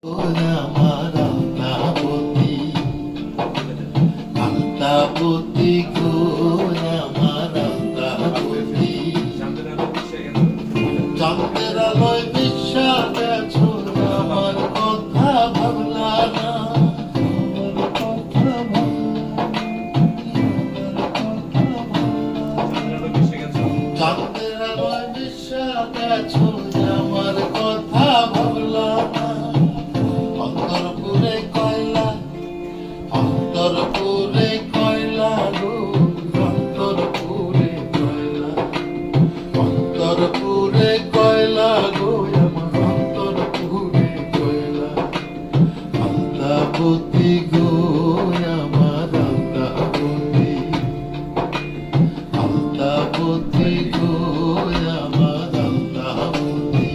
আমার আলতাপতি আলতাপতি গো আমার আলতাপতি চাঁদের আলোয় বিশ্বা গেছো আমার কথা ভাবলা না চাঁদের আলোয় বিশ্বা গেছো আমার কথা ভাবলা না অন্তরপুরে কয়লা অন্তরপুরে কয়লা গো অন্তরপুরে কয়লা অন্তরপুরে কয়লা গো আমার অন্তরপুরে কয়লা আলতাপতি গো আমার আলতাপতি আলতাপতি গো আমার আলতাপতি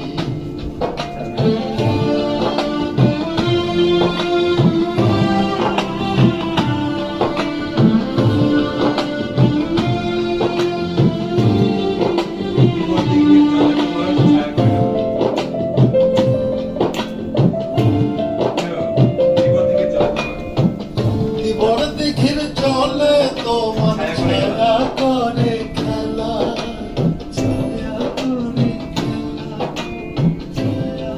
বড় দিঘির চলে তোমার ছায়া করে খেলা ছায়া করে খেলা ছায়া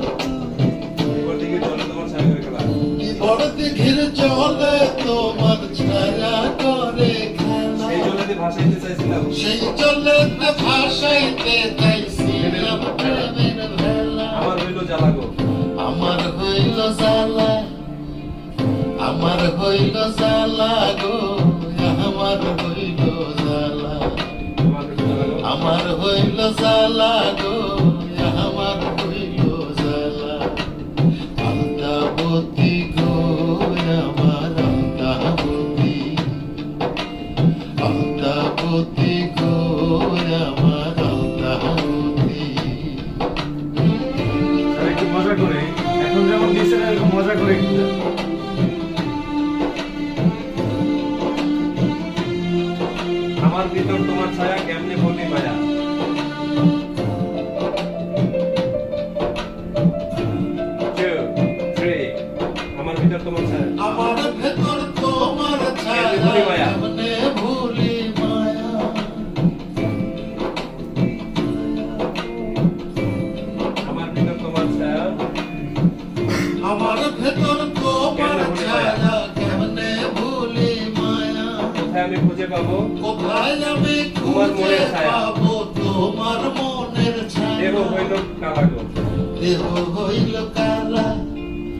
বড় দিঘির চলে তোমার ছায়া করে খেলা সেই জলেতে ভাসাইতে চাইছিলাম প্রেমের ভেলা আমার হইল জ্বালা আমার হইল জ্বালা আমার হইল জ্বালা গো আমার হইল জ্বালা আমার হইল জ্বালা গো আমার হইল জ্বালা আলতাপতি গো আমার আলতাপতি আলতাপতি গো আমার আলতাপতি একটু মজা করে এখন যেমন দিচ্ছেন এরকম মজা করে আমার ভিতর তোমার ছায়া কেমনে বলি মায়া আমার ভিতর তোমার ছায়া আমার ভেতর তোমার ছায়া কেমনে ভুলি মায়া আমার ভিতর তোমার ছায়া আমার ভেতর তোমার ছায়া কেমনে ভুলি মায়া কোথায় আমি খুঁজে পাবো কোথায় আমি খুঁজে পাবো তোমার মনের ছায়া দেহ হইল কালা গো দেহ হইল কালা